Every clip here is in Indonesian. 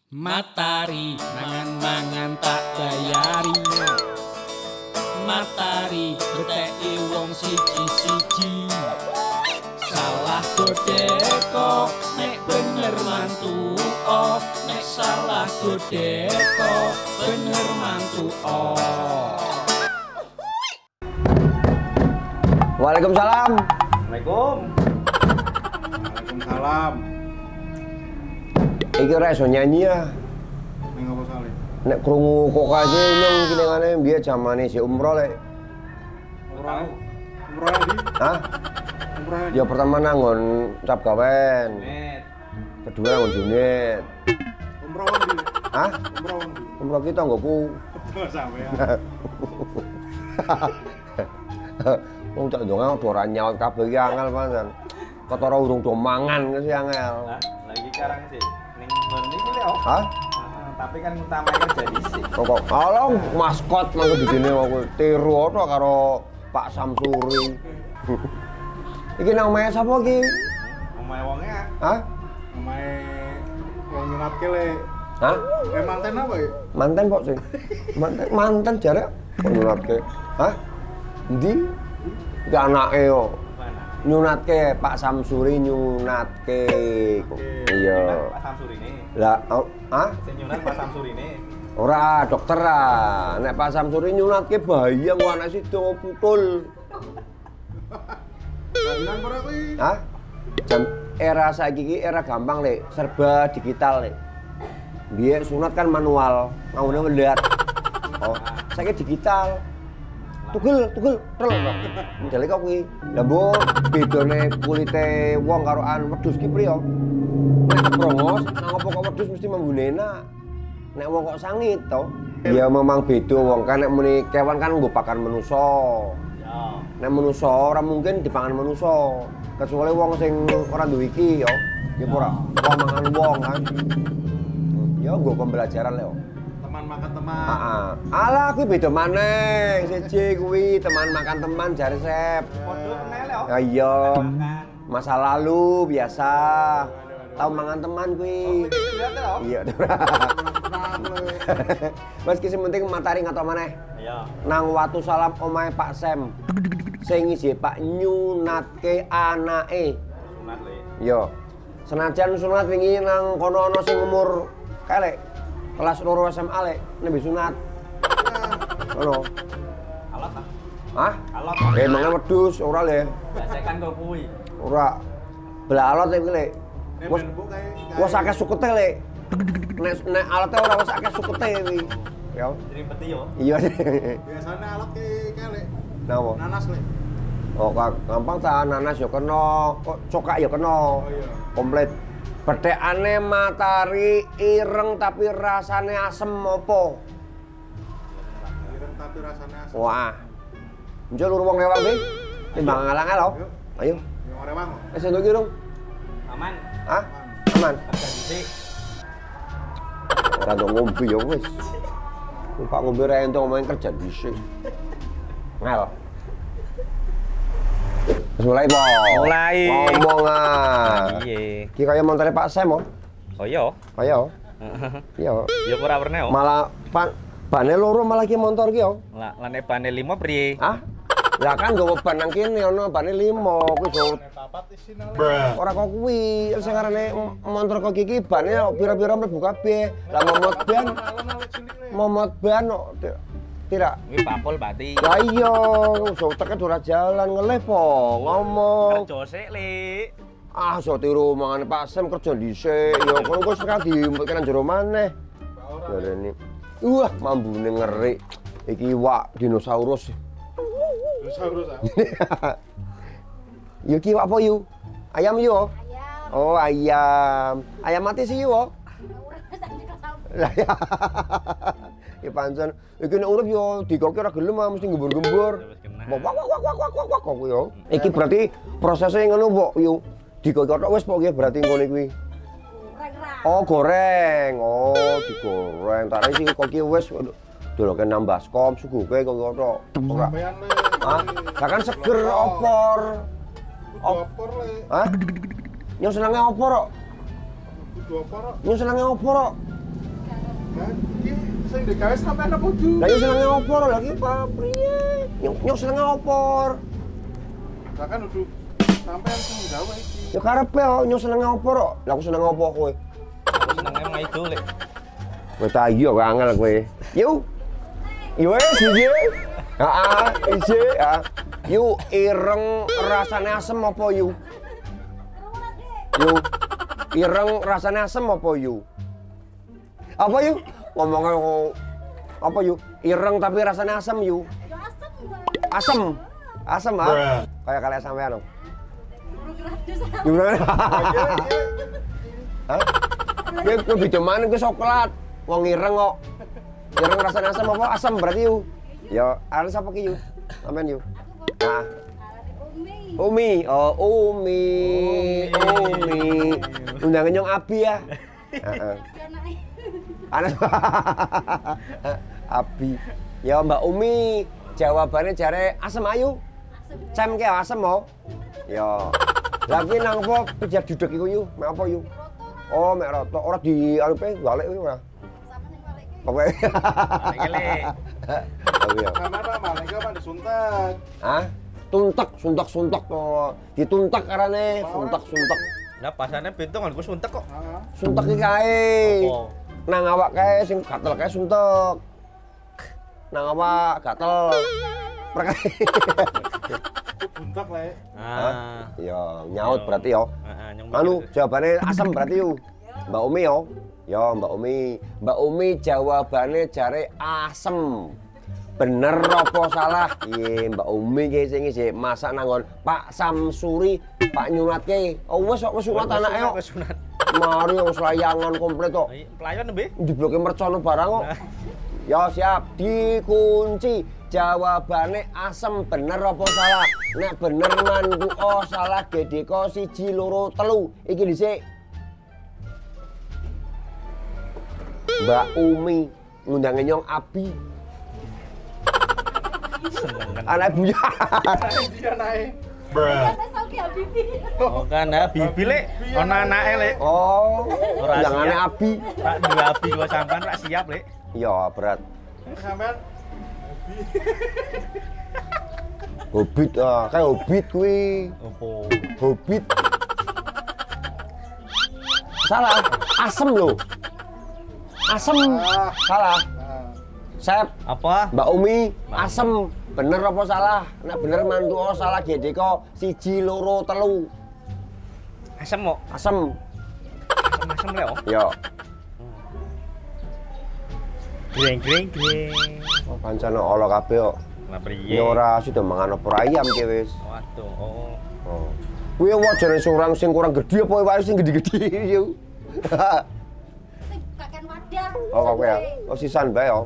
Matahari mangan-mangan tak bayari. Matahari beteki wong siji-siji. Salah godeko nek bener mantu oh, nek salah godeko bener mantu oh. Waalaikumsalam. Waalaikumsalam. Iki ora iso nyanyi ya. Ning apa sale? Nek krungu kok aja nyong kinengane biyen jamane si umroh lek. Umroh. Umroh ndi? Hah? Umroh ndi? Ya pertama nanggon cap gawen. Net. Kedua nanggon junit. Umroh ndi? Hah? Umroh ndi? Umroh kita nggoku. Sampean. Wong tak ndonga ora nyaut kabeh iki angel pancen. Ketara urung do mangan wis angel. Lagi sekarang sih ning ngono iki lho. Hah? Tapi kan utamae kerja dhisik. Kok along maskot mangko dijene aku tiru ora karo Pak Samsuri. Iki nang omahe sapa iki? Omahe wonge ah. Hah? Omahe wong nyunatke le. Hah? Manten apa ya? Manten kok sih? Manten jare kok nyunatke. Hah? Endi? Iki anake yo. Mana? Nyunatke Pak Samsuri nyunatke. Iya. Pak Samsurine. Lah, ah? Sing nyunat Pak Samsurine. Ora dokter ah. Nek Pak Samsuri nyunatke bahaya kok anak sida putul. Jaminan ora kuwi. Hah? Era saiki iki era gampang, Lek. Serba digital, Lek. Biyen sunat kan manual, ngawune welat. Oh, saiki digital. Tugel, tel. Modele kok kuwi. Lah mbok bedone kulite wong karo wedhus ki priya? Nek kebrongos, nang apa kok wedhus mesti membune enak. Nek wong kok sangit to. Ya memang beda wong kan nek muni kewan kan nggo pakan manusa. Ya. Nek manusa ora mungkin dipangan manusa. Kecuali wong sing ora duwe iki ya. Ya ora wong mangan wong kan. Ya nggo pembelajaran lho. Teman makan teman. Heeh. Alah kuwi beda maneh. Siji kuwi teman makan teman jare Sep. Podo meneh lho. Ya iya. Makan. Masa lalu biasa. Tahu mangan teman kuwi. Lihat lho. Iya. Mas ki sing penting matahari ngatok maneh. Iya. Nang watu salam omahe Pak Sem. Sing isi Pak nyunatke anake. Sunat le. Yo. Senajan sunat wingi nang kono ana sing umur kelek kelas 2 SMA lek nembe sunat. Ono. Alat ah. Hah? Alat. Emangnya wedhus ora le. Biasakan kok kuwi. Ora. Belalot iki lek. Nek Wes ben bu kae. wes akeh sukete lek. Nek alate ora wes akeh sukete kuwi. Ya. Ribet yo. Iya. Biasane alat ki kele. Napa? Nanas le. Oh, gampang ta nanas ya kena, kok cokak ya kena. Oh iya. Komplit. Bedhekane matahari ireng tapi rasane asem apa? Ireng tapi rasane asam. Wah. Njol lur wong lewat iki. Timbang ngalang lho. Ayo. Yang rewang. Wis entuk iki dong. Aman. Hah? Aman. Kerja dhisik. Ora ndok ngombe ya wis. Pak ngombe ra entuk ngomong kerja dhisik. Ngel. Wis mulai, Po. Mulai. Ngomong ah. Iya. Ki kaya montore Pak Sem, oh. Oh iya. Kaya. Iya. Ya ora pernah yo. Malah bane loro malah ki motor ki yo. Lah lane bane 5 priye? Hah? Ya kan nggawa ban nang kene ana bane 5 kuwi so. Papat isine le. Ora kok kuwi, sing arane motor kok iki bane pira-pira mlebu kabeh. Lah momot ban kok tidak. Kuwi papol berarti. Ya iya, so teket ora jalan ngelih po ngomong. Kerja sik, Le. Ah, so tiru mangane Pak Sem kerja dhisik. Ya kono wis ora diumpetke nang jero maneh. Jarene. Wah, mambune ngeri. Iki iwak dinosaurus. Dinosaurus ah. Yu ki iwak apa yu? Ayam yu? Oh? Oh, ayam. Ayam mati sih yu. Oh? Lah ya. Ya pancen iki nek urip yo digoki ora gelem mesti gembur-gembur. Wak kok yo. Iki berarti prosesnya ngono mbok yo. Digoki tok wis pokoke berarti ngono kuwi. Oh, goreng. Oh, digoreng. Tak iki kok iki wis doloke nang baskom suguhke kok tok. Ora. Sampean le. Hah? Lah kan seger opor. Opor le. Hah? Nyong senenge opor kok. Kudu opor kok. Nyong senenge opor kok. Iki sing digawe sampean apa, Du? Lah yo senenge opor lagi Pak priye? Yo senenge opor. Lah kan udah sampean sing gawe iki. Ya karepe yo senenge opor kok. Lah aku seneng opo kowe? Aku senenge maido lek. Kowe ta iya kok angel kowe. Yo. Yo wis iki. Heeh, isi ya. Yu ireng rasane asem apa yu? Yu ireng rasane asem apa yu? Apa yu? Ngomongnya apa yu? Ireng tapi rasane asem yu? Asem. Asem ah? Kayak kalian sampean dong. Gimana? Hah? Gue video mana ke coklat? Wong ireng kok. Ireng rasane asem apa? Asem berarti yu. Ya, aran sapa ki yu? Sampean yu. Nah. Umi, oh Umi. Undangan nyong Abi ya. Heeh. Anak Abi. Ya Mbak Umi, jawabannya jare asem ayu. Cem ke asem mo. Ya. Lagi nang apa pijar duduk iku yu? Mek apa yu? Oh, mek roto. Ora di anu pe balik kuwi ora. Oke. Lek. Oh iya. Sampean malaikat apa disuntak? Hah? Suntak kok. Dituntak karane, suntak. Lah pasane bentuk kan suntek kok. Heeh. Suntak iki kae. Apa? Nang awak kae sing gatel kae suntek. Nang awak gatel. Perkara. Buntak le. Ah. Ya, nyaut berarti yo. Heeh, nyong. Anu, jawabannya asam berarti yo. Mbak Umi yo. Yo, Mbak Umi. Mbak Umi jawabannya jare asem. Bener apa salah? Iya, Mbak Umi ki sing isih masak nangon Pak Samsuri, Pak nyunatke. Oh wis kok wis sunat anake kok. Wis sunat. Mari wis layangan komplit kok. Pelayan nembe. Dibloke mercono barang kok. Ya siap, dikunci. Jawabannya asem bener apa salah? Nek bener mantu oh salah gedeko 1 2 3. Iki dhisik. Mbak Umi ngundang nyong Abi. Anak buya. Dia naik. Oh kan Bibi lek ana anake lek. Oh, Ora undangane siap. Abi. Tak duwe abi gua sampean tak siap lek. Iya, berat. Sampean Hobbit kayak Hobbit kuwi. Opo? Hobbit. Salah, asem loh. Asem. Salah. Sep, Apa? Mbak Umi, asem. Bener apa salah? Nek bener mantu oh salah gedeko 1 2 3. Asem kok. Asem. Asem lek. Yo. Greng. Oh, pancen ala kabeh kok. Lah priye? Ya ora sudah mangan opor ayam ki wis. Waduh. Oh. Oh. Kuwi wajane surang sing kurang gedhe apa wae sing gedhe-gedhe yo. Kakek wadah. Oh kok ya. Oh sisan bae yo.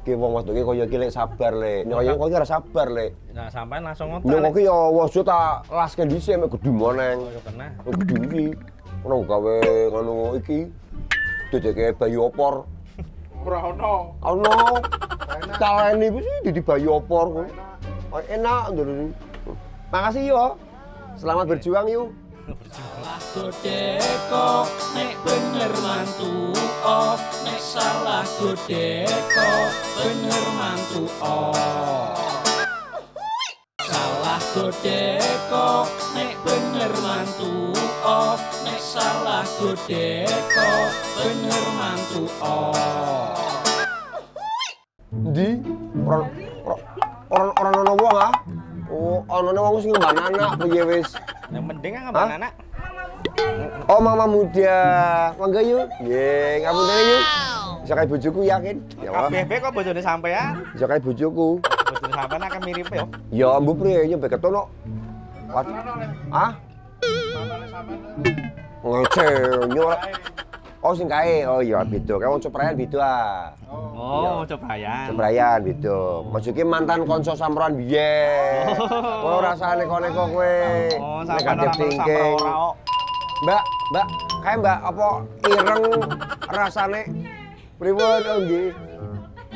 Ki wong wedok iki kaya iki lek sabar lek. Nek kaya kok ora sabar lek. Nah, sampean langsung Nek ngotot. kok ya wis tak laske dhisik mek gedhe moneng. Oh, pernah. Oh gedhe iki. Ora gawe ngono iki. Dedeke bayi opor. ora ono. Ono. Taleni wis di bayi opor kuwi. Oh, enak ndoro. Makasih yo. Selamat berjuang yuk. Salah godeko nek bener mantu oh nek salah godeko bener mantu oh salah godeko nek bener mantu oh nek salah godeko bener mantu oh Di orang ono wong ah. Oh, ono wong sing ngembang anak piye wis. Yang penting kan Hah? ngambang anak. Oh, mama muda. Mangga yuk. Nggih, ngapunten yuk. Bisa kayak bojoku yakin. Ya wah. KBB kok bojone sampean? Bisa kayak bojoku. Bojone sampean akan mirip yo. Ya ambu priye nyampe ketono. Waduh. Ah? Mamane sampean. Ngece nyor. Oh sing kae. Oh iya beda. Kayak wong ceprayan beda ah. Oh, cobayan. Ceprayan beda. Maksudnya mantan konco samperan biyen. Oh rasane neko kowe. Oh, sampean Negatif ora thinking. ora kok. Mbak, kayak Mbak apa ireng rasane pripun oh nggih.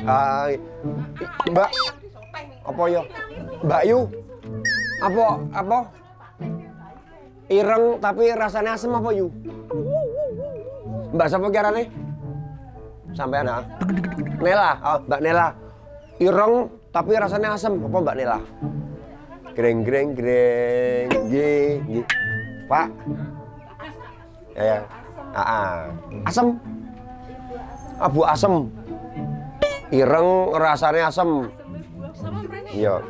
Ah, Mbak. Apa ya? Mbak Yu. Apa? Ireng tapi rasane asem apa Yu? Mbak sapa ki arane? sampean ah. Nela, oh, Mbak Nela. Ireng tapi rasanya asem apa Mbak Nela? Greng greng greng. Nggih. Pak. Ya. Asem. Abu asem. Ireng rasanya asem. Iya.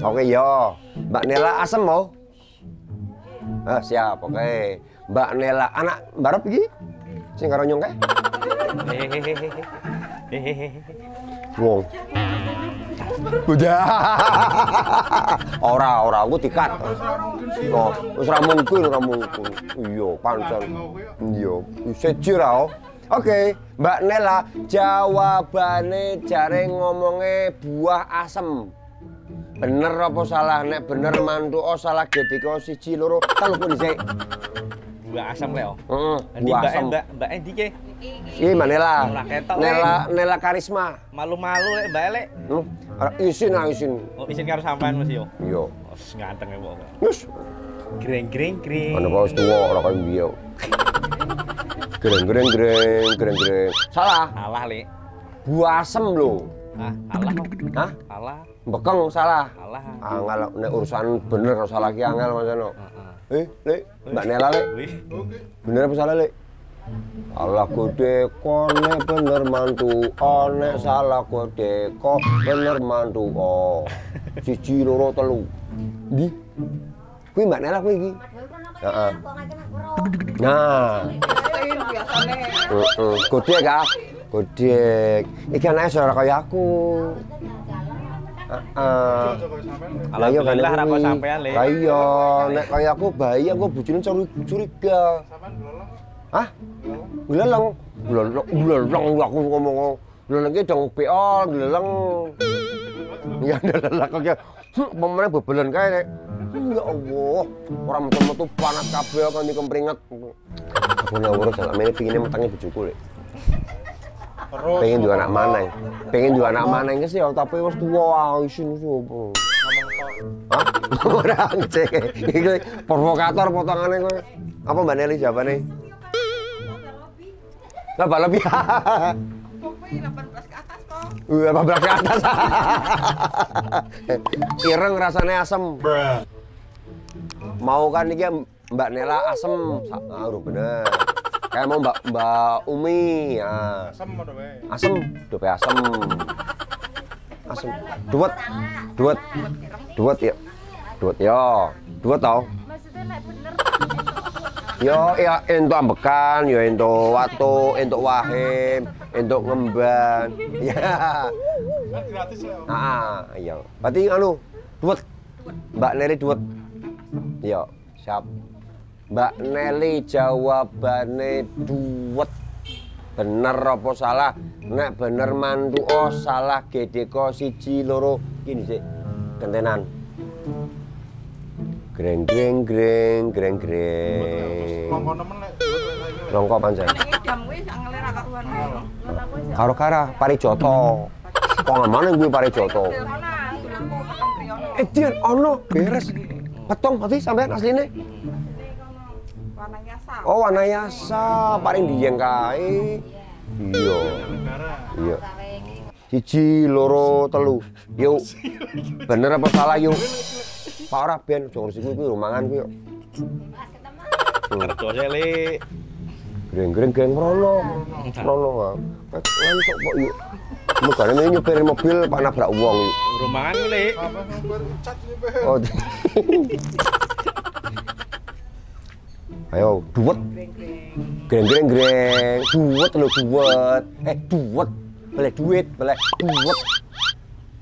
Oke ya. Mbak Nela asem mau? Siap, oke. Mbak Nela anak Barep iki? Sing karo nyongke? Wong. Udah. Ora aku dikat. Oh, wis ora mungkin. Iya, pancen. Iya, seji ra. Oke, Mbak Nela, jawabane jare ngomongnya buah asem. Bener apa salah? Nek bener mantu salah gedeko 1 2 3 pun dhisik. Buah asem le. Buah asem. Mbak Endi ke? Iki Mbak Nela. Nela Karisma. Malu-malu lek Mbak Elek. Isin. Oh, isin karo sampean Mas yo. Iya. Wes ganteng kok. Wis. Greng. Ana paus tuwa ora kaya biyo. Greng. Salah. Salah, Lek. Buah asem lho. Salah. Hah? Salah. Bekeng salah. Salah. Angel nek urusan bener salah ki angel masono. Lek, Mbak Nela Lek. Bener apa salah Lek? Salah godeko nek bener mantu, nek salah godeko bener mantu. 1 2 3. Ndi? Kuwi Mbak Nela kuwi iki. Heeh. Nah. Godek ah. Godek. Iki anake ora kaya aku. Alhamdulillah ra kok sampean Le. Lah iya, nek kaya aku bayi aku bojone curiga. Sampean belolong. Hah? Belolong aku ngomong. Belolong ki dong beol, belolong. Ya ndelelak kok. Pemene bebelen kae nek. Ya Allah, ora metu-metu panas kabeh kan dikempringet. Aku nek urus sampe pingine metenge bojoku Lek. Pengen juga anak maneng sih, tapi wis tuwa isin opo. Hah? Ora ngecek. Iki provokator potongane kowe. Apa Mbak Neli jawabane? Tambah lebih. Pokoknya 18 ke atas kok. 18 ke atas. Ireng rasanya asem. Mau kan iki Mbak Nela asem. Bener. Kayak mau Mbak Umi ya. Asem ada wae. Asem, dope asem. Asem. Duet ya. Duet tau. Maksudnya lek bener. Yo ya entuk ambekan, yo entuk watu, entuk wahim, entuk ngemban. Ya. Kan gratis ya. Iya. Berarti duet. Mbak Neli duet. Yo, siap. Mbak Neli jawabane duet. Bener apa salah? Nek bener mantu salah gedeko 1 2 gini sih. Kentenan. Greng. Longko nemen nek. Longko pancen. Nek idam kuwi sak ngelir ra karuan. Karo kara Parijoto. Kok ngamane kuwi Parijoto? Dian ono beres. Petong berarti sampean asline. Oh, Wanayasa paling dieng kae. Iya. Iya. 1 2 3. Yuk. Bener apa salah yuk? Pak ora ben jong urus kuwi mangan kuwi yo. Kerja aja Le. Greng rono. Ngantuk kok yuk. Mugane ini nyupirin mobil Pak nabrak wong yuk. Rumangan ku Le. Apa nyuper cat nyuper. Oh. Ayo, duet. Greng. Duet lho, duet. Duet. Boleh duit, boleh duet.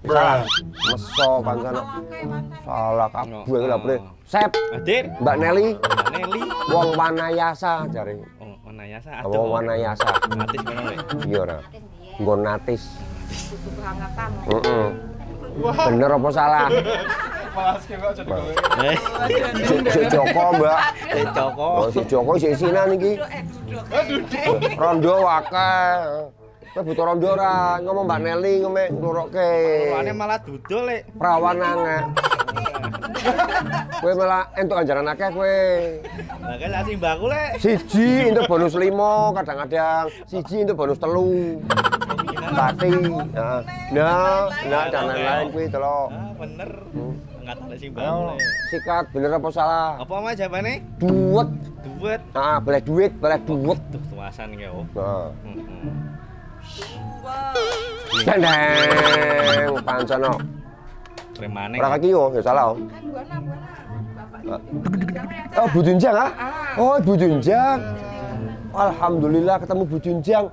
Salah. Meso pancen. Salah kabeh iki lho, Bre. Sep. Hadir. Mbak Neli. Wong Wanayasa jare. Oh, Wanayasa. Wong Wanayasa. Natis ngono Le. Iya ora. Nggon natis. Kehangatan. Bener apa salah? Pas ki kok jadi kowe. Si Joko, Mbak. Joko. Oh, si Joko isinan iki. Rondo akeh. Kowe butuh rondo ora? Ngomong Mbak Neli ngome nglorokke. Rupane malah dudul Le. Perawan angek. Kowe malah entuk anjaran akeh kowe. Lah kan sak simbahku lek. Siji entuk bonus 5 kadang-kadang, siji entuk bonus 3. Pati. Nah, dan lain-lain kuwi to lho. Ah, bener. Enggak ada simbahku Ayo, lek. sikat bener apa salah? Apa mah jawabane? Duit. Duit. Boleh duit, boleh duit. Tuh tuasan ki yo. Nah. Heeh. Dendeng, pancono. Premane. Ora kaki yo, ya salah. Buana. Bapak. Oh, Bu Junjang ah? Oh, Bu Junjang. Alhamdulillah ketemu Bu Junjang.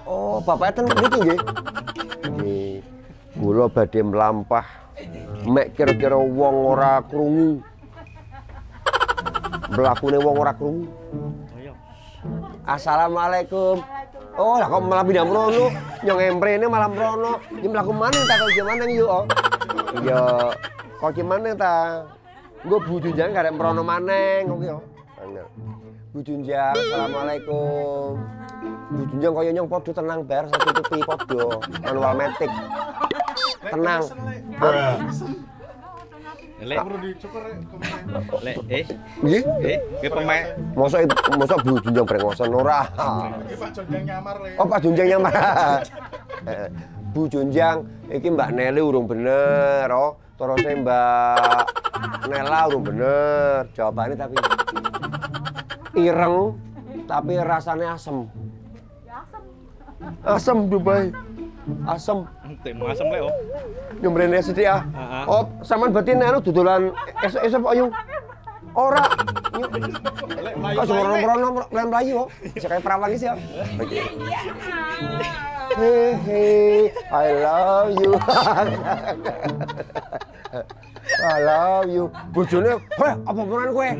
Oh, Bapak eten mriki nggih. Nggih. Kula badhe mlampah. Mek kira-kira wong ora krungu. Mlakune wong ora krungu. Ayo. Assalamualaikum. Oh, lah kok malah pindah mrono. Nyong emprene malah mrono. Iki mlaku maneh ta kok gimana yo? Iya. Kok gimana ta? Nggo Bu Junjang karek mrono maneh kok yo. Bener. Bu Junjang, assalamualaikum. Bu Junjang kaya nyong padha tenang bar satutupi padha manual metik. Tenang. Lek Perlu dicukur rek kemarin. lek Nggih? ke pemain. Mosok Bu Junjang brengosen ora. Iki Pak Jonjang nyamar le. Oh, Pak Junjang nyamar. Bu Junjang, iki Mbak Neli urung bener, oh. Terus Mbak Nela urung bener. Jawabannya tapi ireng, tapi rasanya asem. Asem Dubai. Asem. Tem asem lek oh. Nyembrene sithik ah. Oh, sampean berarti nek dodolan esuk-esuk kok yung. Ora. Kok semrono-mrono mlayu kok. Bisa kaya perawan iki ya. Hehe, I love you. I love you. Bojone, "Heh, apa menan kowe?"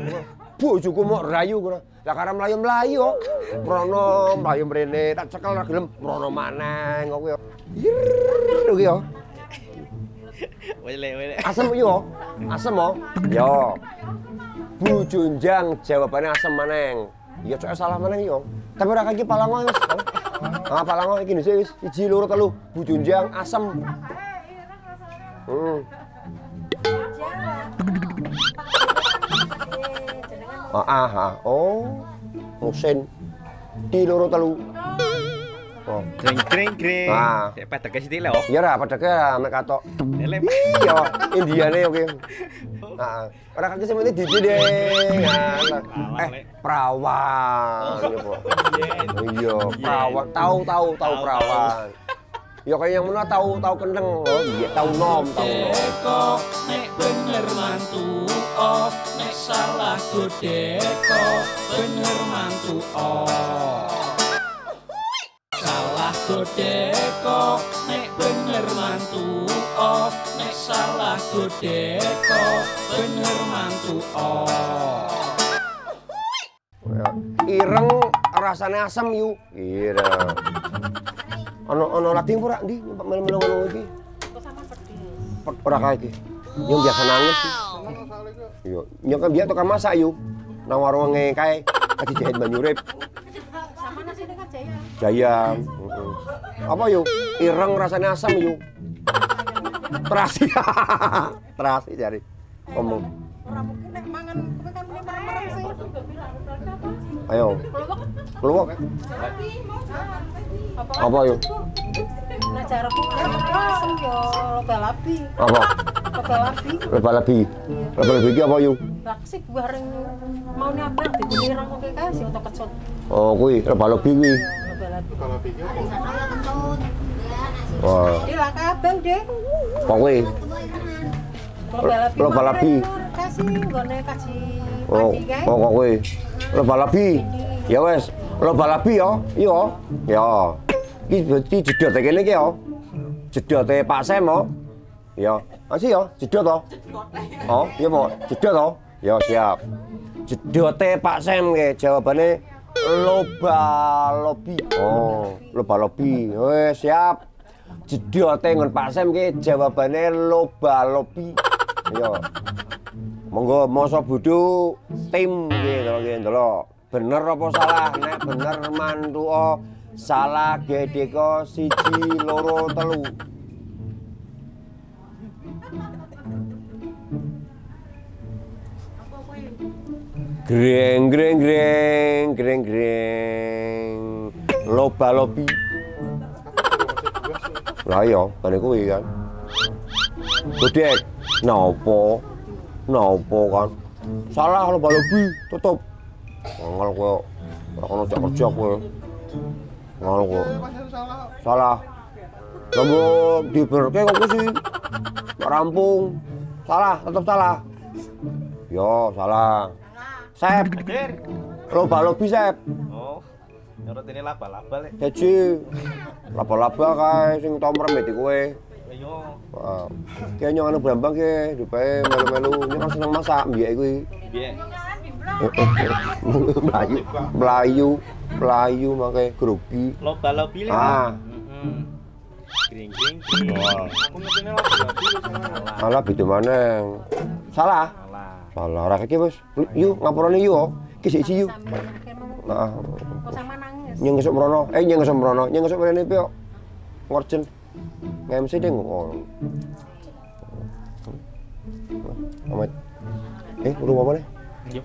Bojoku mau rayu kono. Lah karena mlayu-mlayu kok. Mrono mlayu mrene, tak cekel ora gelem mrono maneh kok kowe. Yir, iki yo. Wes lek. Asem yo. Asem oh. Yo. Bu Junjang jawabannya asem maneng. Ya cok salah maneng yo. Tapi ora kaki palango wis. Ah palango iki wis 1 2 3. Bu Junjang asem. Oh. Musin. 2 3. Oh. Kring. Ah. Sik padake sithik lek oh. Ya ora padake mek katok. Lek. Iya, Indiane oke. Heeh. Ora kaki semene didi deh. Perawan. Iya, perawan. Tahu perawan. Ya kayak yang mana tahu kendeng. Oh iya, tahu nom. Deko nek bener mantu oh, nek salah godeko bener mantu oh. Salah godeko nek bener mantu oh, nek salah godeko bener mantu oh. Ireng rasanya asam yu. Ireng. Ono lagi ora ndi nyempak melu-melu ngono iki. Kok sama pedis. Ora kae iki. Yang biasa nangis sih. Iya, nyok kan biasa tukang masak yu. Nang warunge kae lagi jahit banyu urip. Sama nasi dengan Jaya. Jaya. Apa yu? Ireng rasanya asam yu. Terasi. Terasi jari. Ngomong. Ora mungkin nek mangan kowe kan muni merem-merem sih. Ayo. Keluar. Apa yu? Nah jarepku asem yo loba-labi. Apa? Loba-labi. Lebah-lebi. Lebah-lebi iki apa yu? Lah sik bareng mau nyabang dikulirang kok kae sing untuk kecut. Oh, kuwi lebah-lebi kuwi. Loba-labi. Kalau pikir kok Wah, Di lah kabeh, Dek. apa kuwi? Loba-labi. Loba-labi. Kasih nggone kaji Oh, padi kae. kok kuwi. Lebah-lebi. Ya wes, lebah-lebi yo. Iya. Ya. Iki berarti jedot kene iki yo. Jedote Pak Sem yo. Ya. Masih yo, jedot to. Oh, iya po, jedot to. Ya siap. Jedote Pak Sem ke jawabane loba-lobi. Oh, loba-lobi. Wes siap. Jedote ngon Pak Sem ke jawabane loba-lobi. Ya. Monggo masa bodho tim nggih ndelok. Bener apa salah? Nek bener mantu salah gedeko 1 2 3. Greng greng greng greng greng. Loba lobi. Lah iya, kan kuwi kan. Godek. Napa? Napa kan? Salah loba lobi, tutup. Ngel kowe. Ora ono cak kerja kowe. Ngel kowe. Salah. Kamu diberke kok sih. Rampung. Salah, tetap salah. Yo, salah. Sep. Loba lobi sep. Oh. Nurut ini laba-laba lek. Jadi laba-laba kae sing tau mremet iki kowe. Ayo. Wah. Ki nyong anu Brambang ki, dipae melu-melu nyong seneng masak mbiyek kuwi. Piye? Melayu make grogi. Loba-lobi lek. Ah. Gring gring gring. Wah. Aku ngertine lagi salah. Salah beda maneng. Salah. Salah. Salah ora keke wis. Yu ngapurane yu. Ki sik yu. Nah. Kok sama nangis. Nyeng esuk mrono. Nyeng esuk mrono. Nyeng esuk mrene piye kok. Ngorjen. MC ding kok. Amat. Urung apa nih? Yo.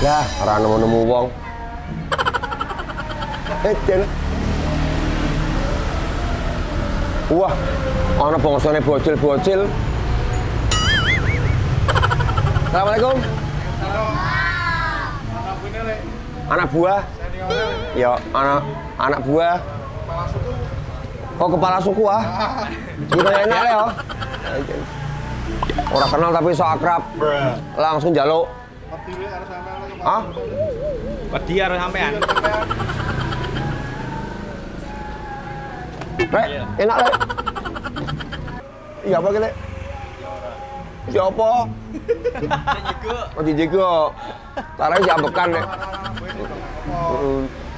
Ya, ora nemu-nemu wong. Jen. Wah, ana bangsane bocil-bocil. Assalamualaikum. Anak buah. Ya, anak buah. Oh, kepala suku ah. Kita enak ya. Orang kenal tapi so akrab. Langsung jaluk. Hah? Wedi karo sampean. Rek, enak lek. Iya apa lek? Siapa? Oh dijaga. Tarane jambekan lek.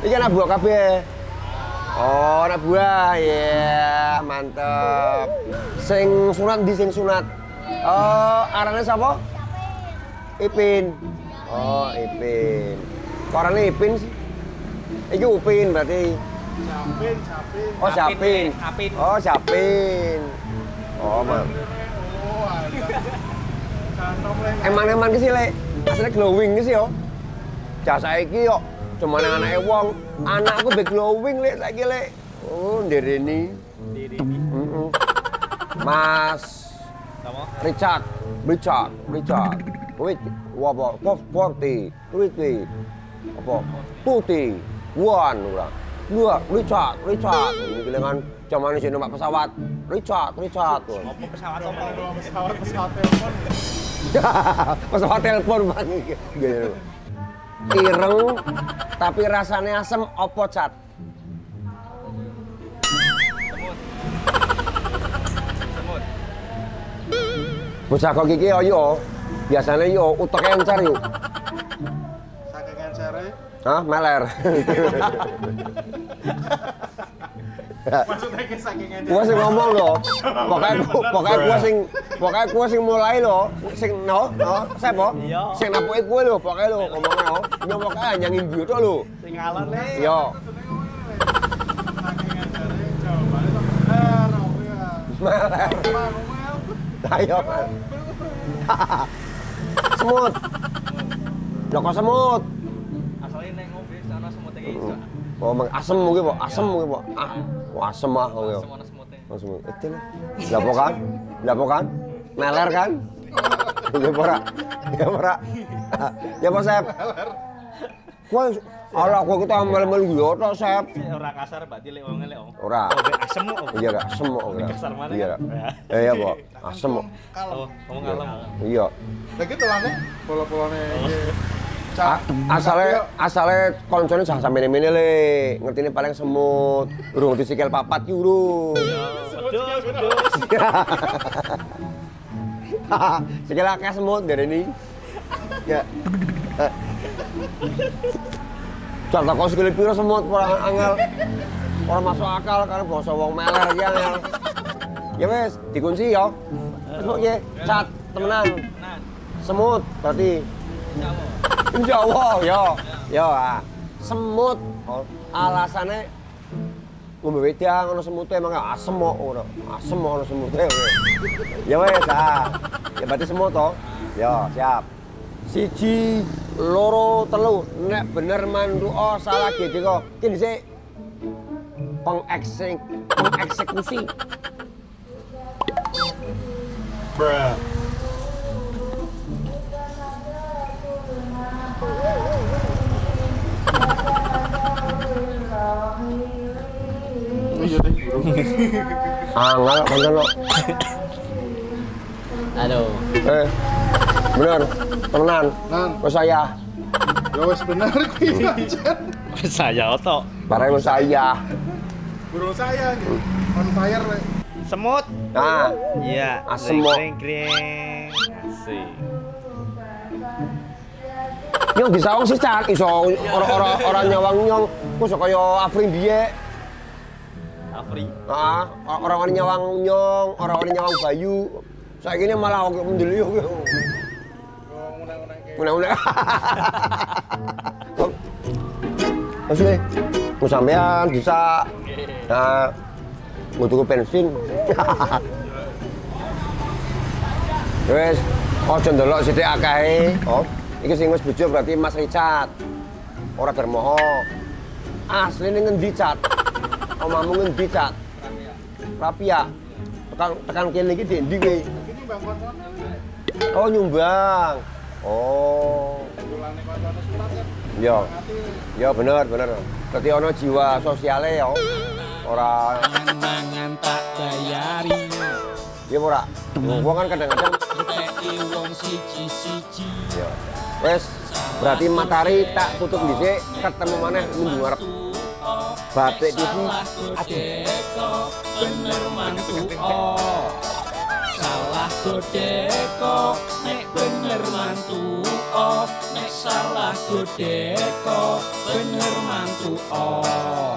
Iki anak buah kabeh. Oh, anak buah, ya mantep. Sing sunat di sing sunat. Oh, arane sapa? Ipin. Oh, Ipin. Kok arane Ipin sih? Iki Upin berarti. Sapin. Oh, Sapin. Apin. Oh, Sapin. Oh, Mam. Eman-eman ki sih, Lek. Asline glowing ki sih yo. Cah saiki yo cuma anake wong. Anakku be glowing Lek saiki Lek. Oh, ndereni. Heeh. Mas Sapa? Richard. Wait, apa? 40, 30. Apa? 20, 1 ora. Dua, Richard. Ini kelengan zamane sing numpak pesawat. Richard. Apa pesawat apa? Pesawat telepon. Pesawat telepon Bang. Gitu. Ireng tapi rasanya asem opo cat? Semut. Bocah kok iki yo. Biasane yo utek encer yo. Saking encere. Hah, meler. Maksudnya ki saking encere. Gua sing ngomong lho. Pokoknya gua sing mulai lho. Sing sep po? Iya. Sing napuke kowe lho, pokoke lho ngomongnya lho. Yo pokoke nyangin bio tok lho. Sing ngalon le. Yo. Saking encere jawabane to bener opo ya. Meler. Ayo. Semut. Lho kok semut? Asale nek ngombe ana semut iki iso. Oh, asem mungkin po, asem mungkin po. Asem ah kowe. Semono semute. Langsung itu lah. Lapo kan? Meler kan? Ya ora. Ya apa Sep? Kowe ala kowe kita mel-mel yo tok Sep. Ora kasar berarti lek wong lek. Ora. Asem kok. Iya gak asem kok. Kasar mana? Iya. Iya po, asem kok. Oh, ngomong kalem. Iya. Lagi tulane bola-bolane Asale koncone jangan sampe mene le. Ngertine paling semut. Urung disikil papat ki urung. Pedus. Sikil akeh semut dari ini. Ya. Contoh kau sikil piro semut ora angel. Ora masuk akal karena basa wong meler iki angel. Ya wis, dikunci ya. Wis kok ye, cat temenan. Semut berarti. Insyaallah ya. Ya, semut alasannya ngombe wedang ana semute emang asem kok ngono. Asem ana semute. Ya wes ya berarti semut to. Ya, siap. 1, 2, 3 nek bener manduka salah gedhe kok. Ki dhisik pengeksekusi. Bruh. Iya deh. Angel kancan lo. Aduh. Bener. Tenan. Nan, Kok saya. ya wes bener kuwi aja. Saya otok. Bareng saya. Burung saya nih. On fire le. Semut. Nah, Iya. Asem, Mo. Kring. Asik. nyong bisa wong sih cak iso orang nyawang nyong. Ku iso kaya Afri biye. Afri. Orang nyawang nyong, orang nyawang Bayu. Saiki ini malah kok mendelio. Unek-unek. Asli, ku sampean bisa. Nah, mau tuku bensin. Wes, ojo ndelok sithik akahe. Oh, iki sing wis bojo berarti Mas Richard. Ora dermoho. Asline ngendi, Cat? Omamu ngendi, Cat? Rapia. Tekan kene iki ndi kowe? Ini Bang Konson. Oh, nyumbang. Oh. Tulane koncone surat kan. Ya. Ya bener. Dadi ana jiwa sosiale ya. Ora Mangan tak bayari. ya ora. Wong kan kadang-kadang Dikeki wong siji-siji. ya. Wes, berarti matahari tak tutup dhisik, ketemu maneh minggu ngarep. Batik TV. Godeko bener mantu oh. Salah godeko nek bener mantu oh. Nek salah godeko bener mantu oh.